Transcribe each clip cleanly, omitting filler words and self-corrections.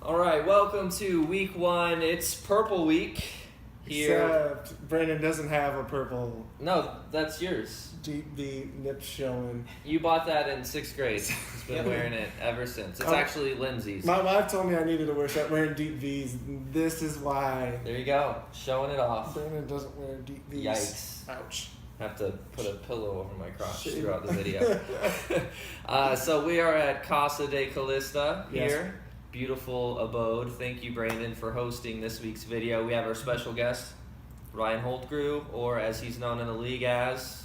All right, welcome to week 1. It's Purple Week here. Except Brandon doesn't have a purple No, that's yours. deep V nip showing. You bought that in 6th grade. He's been wearing it ever since. It's actually Lindsay's. My wife told me I needed to start wearing deep V's. This is why. There you go, showing it off. Brandon doesn't wear deep V's. Yikes. Ouch. Have to put a pillow over my crotch throughout the video. So we are at Casa de Calista here. Yes. Beautiful abode. Thank you, Brandon, for hosting this week's video. We have our special guest, Ryan Holtegrewe, or as he's known in the league as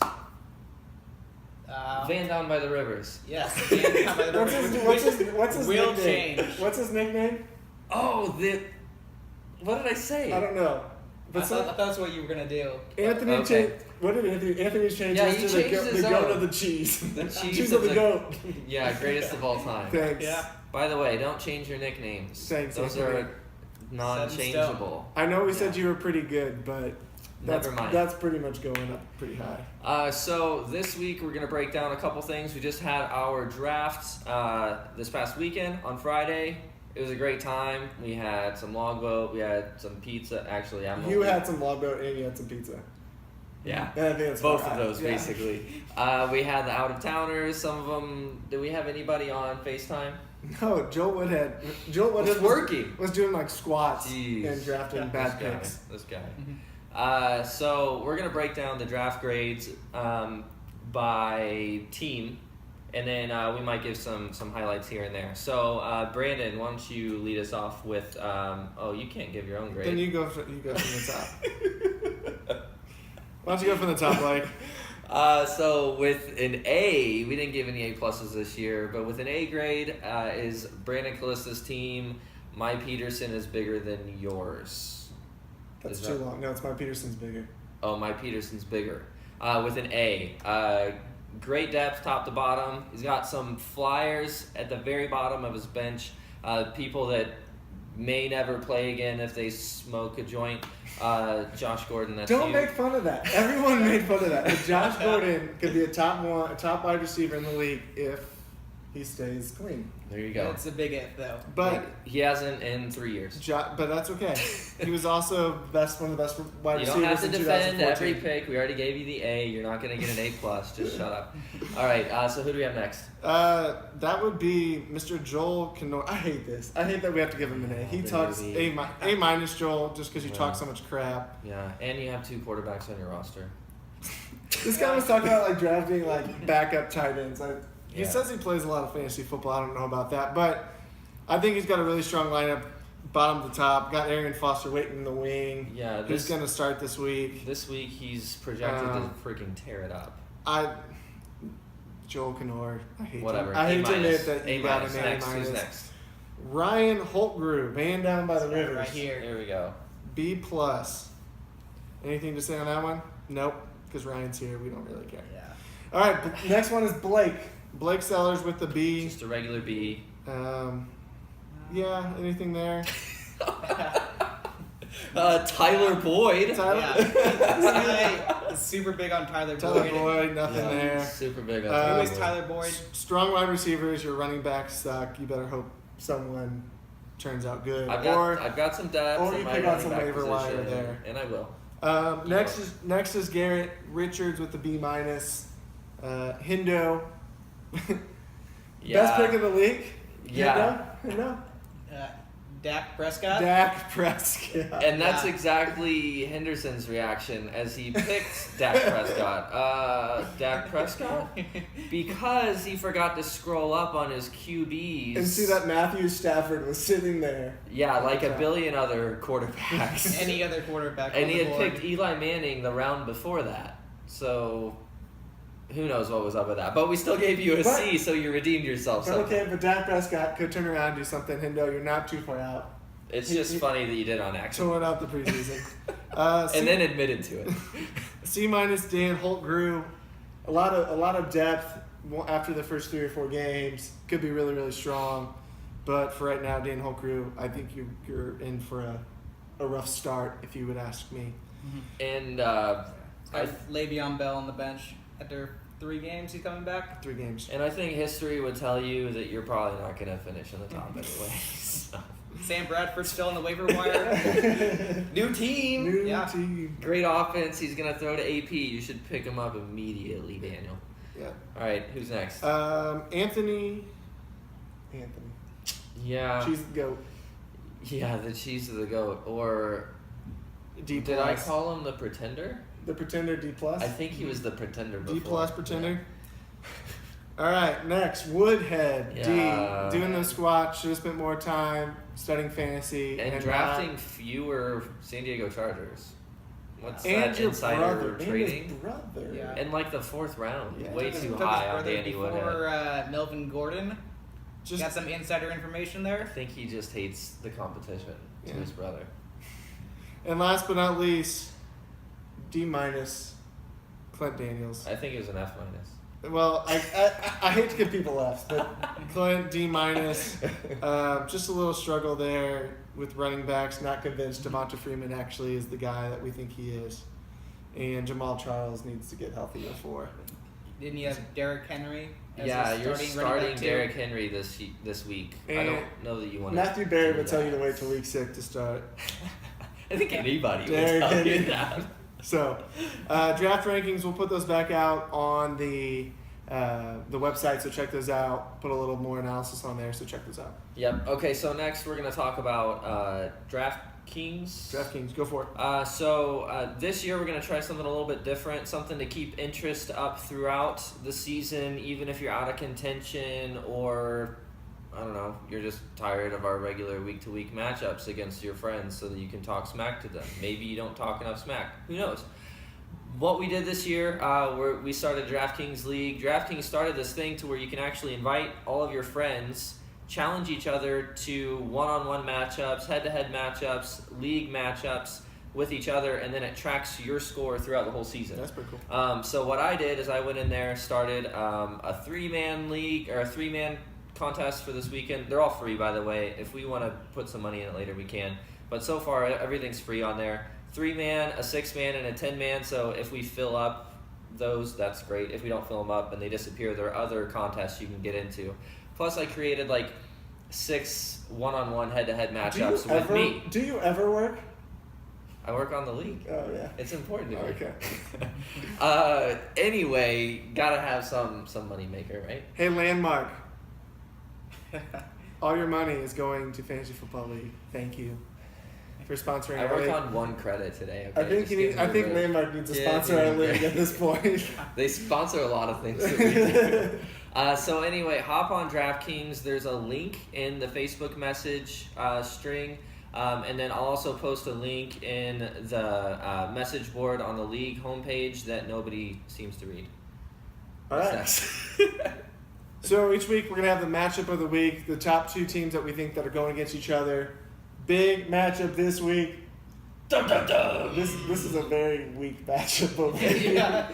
Van Down by the Rivers. Yes, Van Down by the Rivers. What's his Will nickname? change. What's his nickname? Oh, what did I say? I don't know. But I thought that's what you were gonna do. Anthony Okay. changed. What did Anthony change? Yeah, his he to the changed his goat own. of the cheese. The cheese cheese of of the goat. Yeah, greatest of all time. Thanks. Yeah. By the way, don't change your nicknames. Thanks, Those Anthony. are non-changeable. I know we said you were pretty good, but Never mind. That's pretty much going up pretty high. So this week we're going to break down a couple things. We just had our drafts this past weekend on Friday. It was a great time. We had some longboat. We had some pizza. Actually, You had some longboat and you had some pizza. Yeah. And I think that's Both right. of those, Yeah. basically. We had the out-of-towners. Some of them. Did we have anybody on FaceTime? No, Joel Woodhead It's working. was doing like squats Jeez. and drafting bad picks. This guy. So we're gonna break down the draft grades by team, and then we might give some highlights here and there. So Brandon, why don't you lead us off with? You can't give your own grade. Then you go from the top. Why don't you go from the top, like? So with an A, we didn't give any A pluses this year, but with an A grade is Brandon Calista's team. My Peterson is bigger than yours. That's too long. No, it's my Peterson's bigger. Oh, my Peterson's bigger. With an A. Great depth top to bottom. He's got some flyers at the very bottom of his bench. People that may never play again if they smoke a joint. Josh Gordon, that's Don't you. make fun of that. Everyone made fun of that. But Josh Gordon could be a top wide receiver in the league if he stays clean. There you go. It's a big if, though. But he hasn't in 3 years. but that's okay. He was also one of the best wide You receivers don't have to in defend 2014. every pick. We already gave you the A. You're not going to get an A+. Just shut up. All right, so who do we have next? That would be Mr. Joel Kennor. I hate this. I hate that we have to give him an A. He talks A minus Joel just because you talk so much crap. Yeah, and you have 2 quarterbacks on your roster. This guy was talking about like drafting like backup tight ends. He Yeah. says he plays a lot of fantasy football. I don't know about that, but I think he's got a really strong lineup, bottom to top. Got Arian Foster waiting in the wing. Yeah, who's gonna start this week? This week he's projected to freaking tear it up. Joel Kennor. I hate Whatever. him. I hate to admit that A you got minus. an A Next. minus. Who's next? Ryan Holtegrewe, Van Down by the Right Rivers. here. Here we go. B plus. Anything to say on that one? Nope. Because Ryan's here, we don't really care. Yeah. All right. Next one is Blake. Blake Sellers with the B. Just a regular B. Yeah. Anything there? Tyler Boyd. Tyler. Yeah. This guy is super big on Tyler Tyler Boyd. Boyd. Nothing there. Super big on Who Tyler is Boyd. Tyler Boyd? Strong wide receivers. Your running backs suck. You better hope someone turns out good. I've got some depth. or in you my pick out running some back waiver wire position, there. and I will. Next is Garrett Richards with the B minus. Hindo. Yeah. Best pick of the league. Yeah. Hindo. Dak Prescott? Dak Prescott. And that's exactly Henderson's reaction as he picked Dak Prescott. Dak Prescott? Because he forgot to scroll up on his QBs. And see that Matthew Stafford was sitting there. Yeah, like a billion other quarterbacks. Any other quarterback. And on he the had board. picked Eli Manning the round before that. So who knows what was up with that. But we still gave you a But- C, so you redeemed yourself. But somehow. okay, but Dak Prescott could turn around and do something. Hindo, you're not too far out. It's just funny that you did on accident. Throwing out the preseason. And then admitted to it. C minus Dan Holtegrewe. A lot of depth after the first 3 or 4 games. Could be really, really strong. But for right now, Dan Holtegrewe, I think you're in for a rough start, if you would ask me. And Le'Veon Bell on the bench after 3 games. He's coming back. 3 games. I think history would tell you that you're probably not going to finish in the top anyway. So. Sam Bradford's still on the waiver wire. New team. New Yeah. team. Great offense. He's gonna throw to AP. You should pick him up immediately, Daniel. Yeah. All right, who's next? Anthony. Yeah. She's the GOAT. Yeah, the cheese of the goat. Or D+. did I call him the pretender? The Pretender D+. I think he was the pretender before. D+ Pretender. All right, next Woodhead Yeah. D. Doing the squats. Should have spent more time studying fantasy And drafting fewer San Diego Chargers. What's that your insider brother. trading? And his brother. Yeah. In like the 4th round. Yeah. Way Took too his high on brother Danny Woodhead. before Melvin Gordon. Just Got some insider information I there. think he just hates the competition to Yeah. his brother. and last but not least, D-, Clint Daniels. I think it was an F-. Well, I hate to give people Fs, but Clint D-. Just a little struggle there with running backs. Not convinced Devonta Freeman actually is the guy that we think he is, and Jamal Charles needs to get healthy before. Didn't you have Derrick Henry? As Yeah, his you're running starting back too? Derrick Henry this week. I And don't know that you want Matthew Barry would tell you to wait till week 6 to start. I think anybody would Derrick tell you Henry. that. So, draft rankings, we'll put those back out on the website, so check those out. Put a little more analysis on there, so check those out. Yep. Okay, so next we're going to talk about DraftKings. DraftKings, go for it. So this year we're going to try something a little bit different, something to keep interest up throughout the season, even if you're out of contention or, I don't know, you're just tired of our regular week-to-week matchups against your friends so that you can talk smack to them. Maybe you don't talk enough smack. Who knows? What we did this year, we started DraftKings League. DraftKings started this thing to where you can actually invite all of your friends, challenge each other to one-on-one matchups, head-to-head matchups, league matchups with each other, and then it tracks your score throughout the whole season. That's pretty cool. So what I did is I went in there, started a 3-man league, or a 3-man contest for this weekend. They're all free, by the way. If we want to put some money in it later, we can. But so far, everything's free on there. 3-man, a 6-man, and a 10-man. So if we fill up those, that's great. If we don't fill them up and they disappear, there are other contests you can get into. Plus, I created like 6 one-on-one head-to-head matchups with me. Do you ever work? I work on the league. Oh, yeah. It's important to me. Okay. Anyway, gotta have some money maker, right? Hey, Landmark. All your money is going to Fantasy Football League. Thank you for sponsoring I our worked league. on 1 credit today. Okay? I think Just give me a bit. Landmark needs to Yeah, sponsor our yeah, league great. at this point. They sponsor a lot of things that we do. So anyway, hop on DraftKings. There's a link in the Facebook message string. And then I'll also post a link in the message board on the league homepage that nobody seems to read. All right. So each week we're going to have the matchup of the week, the top 2 teams that we think that are going against each other. Big matchup this week. Dun, dun, dun. This is a very weak matchup of the week. Yeah.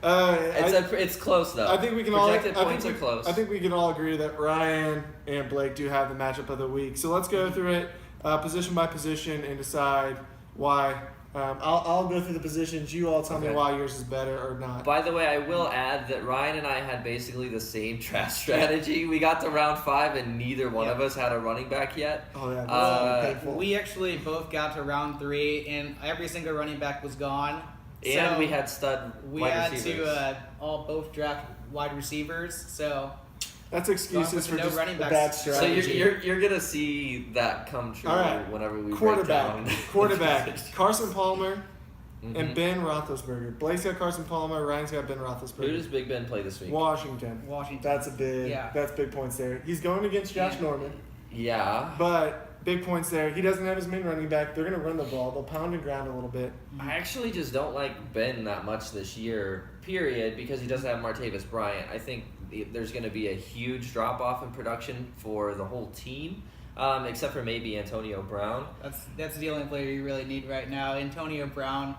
It's close though. I think we can Projected all. points are close. I think we can all agree that Ryan and Blake do have the matchup of the week. So let's go through it position by position and decide why. I'll go through the positions. You all tell me Okay. why yours is better or not. By the way, I will add that Ryan and I had basically the same draft strategy. We got to round 5 and neither one of us had a running back yet. Oh yeah, that's painful. We actually both got to round 3, and every single running back was gone. And So we had stud we wide had receivers. to both draft wide receivers. So That's excuses Going for with just no running a backs. bad So strategy. you're gonna see that come true All right. whenever we Quarterback. break down. Quarterback. Carson Palmer and Mhm. Ben Roethlisberger. Blake's got Carson Palmer. Ryan's got Ben Who Roethlisberger. does Big Ben play this week? Washington. That's big points there. He's going against Josh Yeah. Norman, Yeah. but big points there. He doesn't have his main running back. They're going to run the ball. They'll pound and ground a little bit. I actually just don't like Ben that much this year, period, because he doesn't have Martavis Bryant. I think there's going to be a huge drop-off in production for the whole team, except for maybe Antonio Brown. that's the only player you really need right now. Antonio Brown.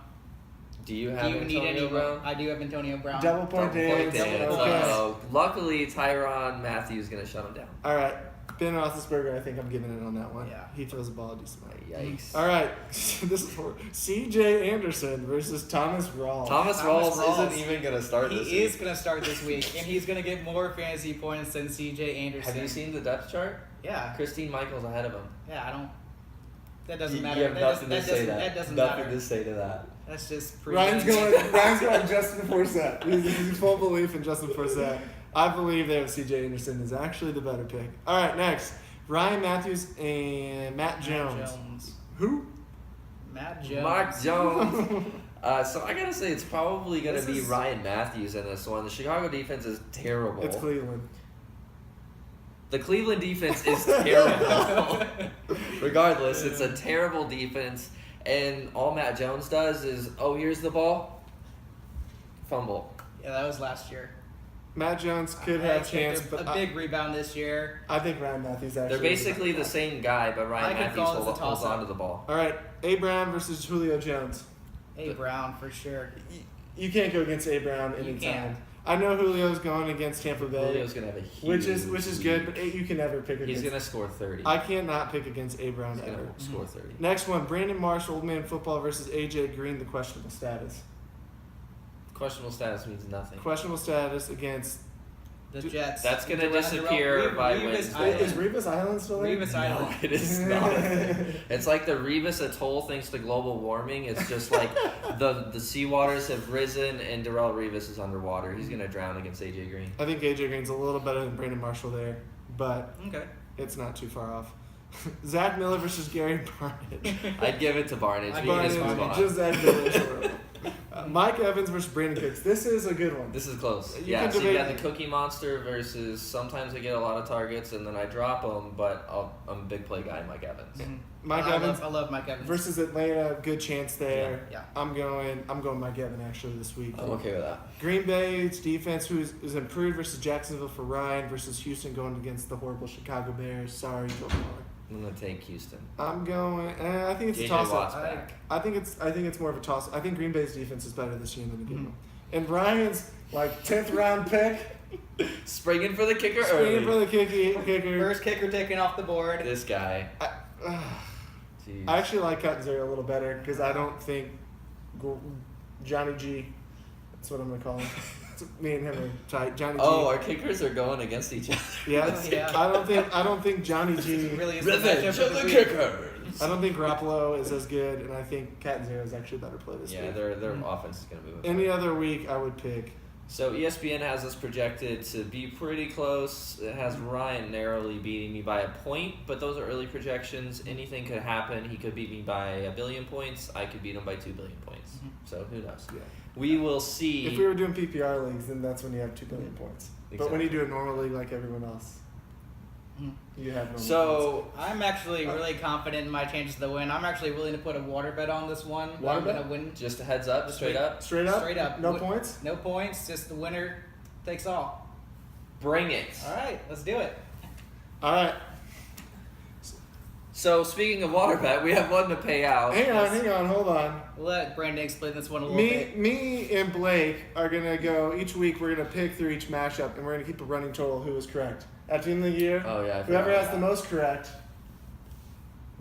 Do you Do have you need Antonio any? Brown? I do have Antonio Brown. Double point Double point dance. dance. Okay. Uh-oh. Luckily, Tyrann Matthew is going to shut him down. All right. Ben Roethlisberger, I think I'm giving it on that one. Yeah. He throws the ball a decent amount. Yikes. All right, this is for C.J. Anderson versus Thomas Rawls. Thomas Thomas Rawls Rawls. isn't even gonna start this He is week. going to start this week, and he's going to get more fantasy points than C.J. Anderson. Have you seen the depth chart? Yeah. Christine Michael's ahead of him. Yeah, I don't. That doesn't You matter. have nothing to say That doesn't Nothing matter. to say to that. That's just Ryan's going Justin Forsett. He's full belief in Justin Forsett. I believe that C.J. Anderson is actually the better pick. All right, next. Ryan Matthews and Matt Jones. Who? Matt Jones. Mark Jones. So I gotta say, it's probably gonna This be is- Ryan Matthews in this one. The Chicago defense is terrible. It's Cleveland. The Cleveland defense is terrible. Regardless, it's a terrible defense, and all Matt Jones does is, oh, here's the ball, fumble. Yeah, that was last year. Matt Jones could I have expect chance, but a big rebound this year. I think Ryan Matthews actually. They're basically the same guy, but I Ryan could Matthews call this a holds toss-up. onto the ball. All right, A. Brown versus Julio Jones. A. Brown for sure. You can't go against A. Brown You anytime. can't. I know Julio's going against Tampa Bay, Julio's gonna have a huge, which is good, but you can never pick he's against. gonna score 30. I cannot pick against A. Brown He's ever. gonna score 30. Next one, Brandon Marsh, Old Man Football versus A.J. Green, the questionable status. Questionable status means nothing. Questionable status against. The Jets. That's gonna Durrell- disappear Durrell- by Revis Wednesday. Island. Is Revis Island still there? Revis No, Island. it is not. It's like the Revis Atoll thanks to global warming. It's just like the seawaters have risen and Darrell Revis is underwater. He's gonna drown against AJ Green. I think A.J. Green's a little better than Brandon Marshall there, but Okay. it's not too far off. Zach Miller versus Gary Barnidge. I'd give it to Barnage. I'd We can give it just to move Barnage. on. Just Zach Miller. Mike Evans versus Brandon Cooks. This is a good one. This is close. You Yeah, can so you got debate- the Cookie Monster versus sometimes I get a lot of targets and then I drop them, but I'm a big play guy, Mike Evans. Mhm. Mike I Evans love Mike Evans. versus Atlanta. Good chance there. Yeah. I'm going Mike Evans actually this week. I'm okay with that. Green Bay's defense, who is improved versus Jacksonville for Ryan versus Houston going against the horrible Chicago Bears. Sorry, Joe Miller. I'm gonna take Houston. I'm going. I think it's a JJ toss Watt's up. back. I think it's more of a toss. I think Green Bay's defense is better this year than the Mhm. game. And Ryan's like 10th round pick, Springing for the kicker springing for early. the kicker. First kicker taken off the board. This guy. I Jeez. actually like Cut Zero a little better because I don't think Johnny G. That's what I'm gonna call him. Me and him are tight. Johnny G. Oh, our kickers are going against each other. Yeah, Yeah. I don't think Johnny G. Really is the Revenge matchup of of the week. kickers. I don't think Garoppolo is as good, and I think Cat Zero is actually a better play this Yeah, week. their Mhm. offense is gonna move. Any other week, I would pick. So ESPN has us projected to be pretty close. It has Ryan narrowly beating me by a point, but those are early projections. Anything could happen. He could beat me by 1 billion points. I could beat him by 2 billion points. Mhm. So who knows? Yeah. We will see. If we were doing PPR leagues, then that's when you have 2 billion points. But when you Exactly. do a normal league like everyone else, Mhm. you have normal points. So I'm actually really confident in my chances to win. I'm actually willing to put a water bet on this one. that Water I'm bet? gonna win. just a heads up, straight up, Straight up? Straight up. No Wi- points? No points. Just the winner takes all. bring it. All right, let's do it. All right. So speaking of water bet, we have one to pay out. Hang on, hold on. We'll let Brandon explain this one a little bit. Me and Blake are going to go each week, we're going to pick through each matchup, and we're going to keep a running total who is correct. At the end of the year, Oh yeah. I whoever forgot has the about most correct,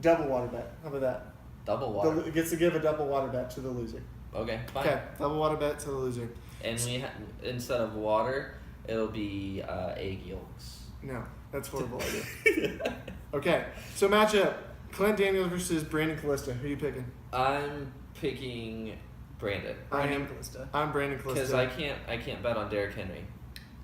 double water bet. How about that? that. Double water. Gets to give a double water bet to the loser. Okay, fine. Okay, double water bet to the loser. And instead of water, it'll be egg yolks. No, that's a horrible idea. Okay, so matchup: Clint Daniels versus Brandon Callista. Who are you picking? I'm picking Brandon Brandon Callista. I'm Brandon because Callista. I can't bet on Derrick Henry.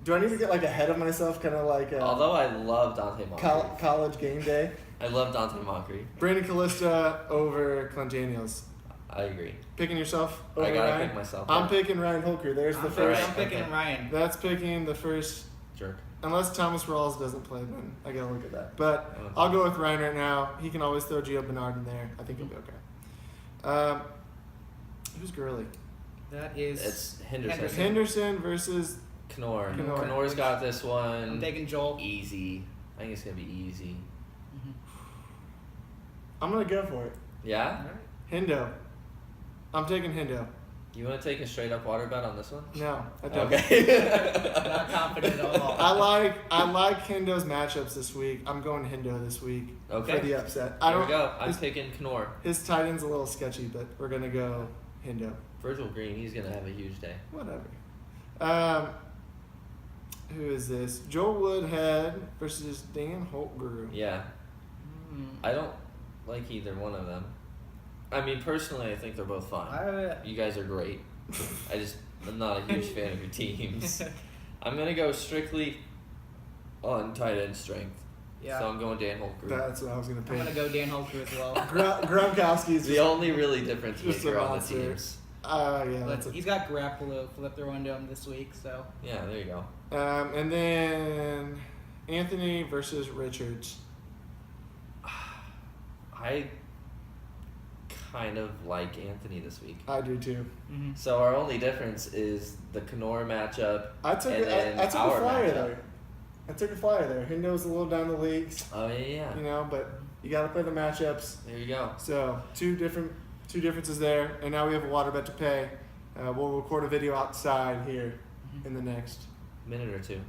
Do I need to get like ahead of myself, kind of like Although I love Dante Moncrief. college game day? I love Dante Moncrief. Brandon Callista over Clint Daniels. I agree. Picking yourself over I gotta Ryan? pick myself. I'm picking Ryan Holker. There's the I'm first. picking, I'm picking Okay. Ryan. That's picking the first. Jerk. Unless Thomas Rawls doesn't play, then I gotta look at that. But I don't I'll think go with Ryan right now. He can always throw Gio Bernard in there. I think he'll be okay. Who's Gurley? That is. It's Henderson. Henderson. Henderson versus. Knorr. Knorr. Knorr's got this one. I'm taking Joel. Easy. I think it's gonna be easy. Mhm. I'm gonna go for it. Yeah? All right. Hendo. I'm taking Hendo. You want to take a straight up water bet on this one? No, I don't. Okay. Not confident at all. I like Hindo's matchups this week. I'm going Hindo this week Okay. for the upset. There we go. I'm taking Knorr. His tight end's a little sketchy, but we're gonna go Hindo. Virgil Green, he's going to have a huge day. Whatever. Who is this? Joel Woodhead versus Dan Holtegrewe. Yeah. I don't like either one of them. I mean, personally, I think they're both fun. You guys are great. I'm not a huge fan of your teams. I'm going to go strictly on tight end strength. Yeah. So I'm going Dan Holtegrewe. That's what I was gonna I'm pick. gonna go Dan Holtegrewe as well. Gronkowski's The only really difference just maker a on the monster. teams. Yeah, But he's got Garoppolo flip throw into him this week, so. Yeah, there you go. and then Anthony versus Richards. I kind of like Anthony this week. I do too. Mm-hmm. So our only difference is the Knorr matchup. I took and then I took a our flyer matchup. there. I took a flyer there. Hindo's a little down the leagues, Oh yeah. you know, but you got to play the matchups. There you go. So two differences there, and now we have a water bet to pay. We'll record a video outside here in the next. Minute or two.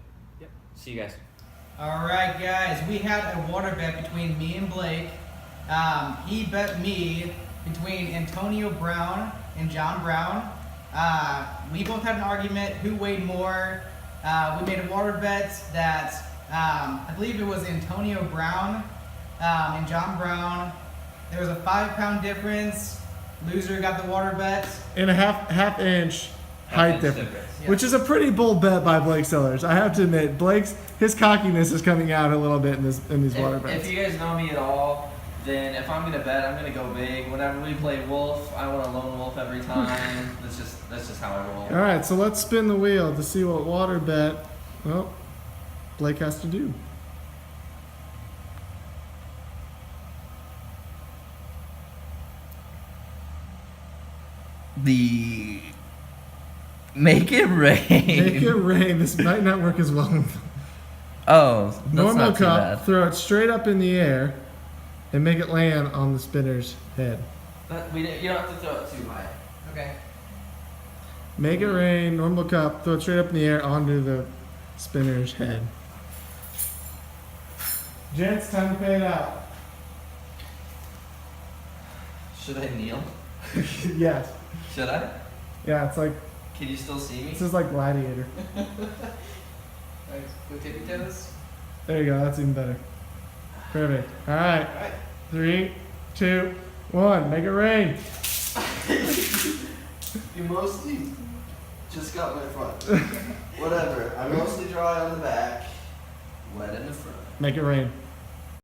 Yep. See you guys. All right, guys. We had a water bet between me and Blake. He bet me between Antonio Brown and John Brown. We both had an argument who weighed more. We made a water bet that I believe it was Antonio Brown and John Brown. There was a 5-pound difference. Loser got the water bet. And a half inch height Half-inch difference. Yeah. Which is a pretty bold bet by Blake Sellers. I have to admit, his cockiness is coming out a little bit in these water bets. If you guys know me at all, then if I'm gonna bet, I'm gonna go big. Whenever we play wolf, I want a lone wolf every time. That's just how I roll. All right, so let's spin the wheel to see what water bet Blake has to do. The make it rain. Make it rain. This might not work as well. Oh, that's Normal not too cup, bad. throw it straight up in the air, and make it land on the spinner's head. You don't have to throw it too high. Okay. Make it rain, normal cup, throw it straight up in the air onto the spinner's head. Gents, time to pay it out. Should I kneel? Yes. Should I? Yeah, it's like, Can you still see me? this is like Gladiator. Alright, go tippy toes. There you go, that's even better. Perfect. All right. 3, 2, 1, make it rain. You mostly just got my front. Whatever. I mostly dry on the back, wet in the front. Make it rain.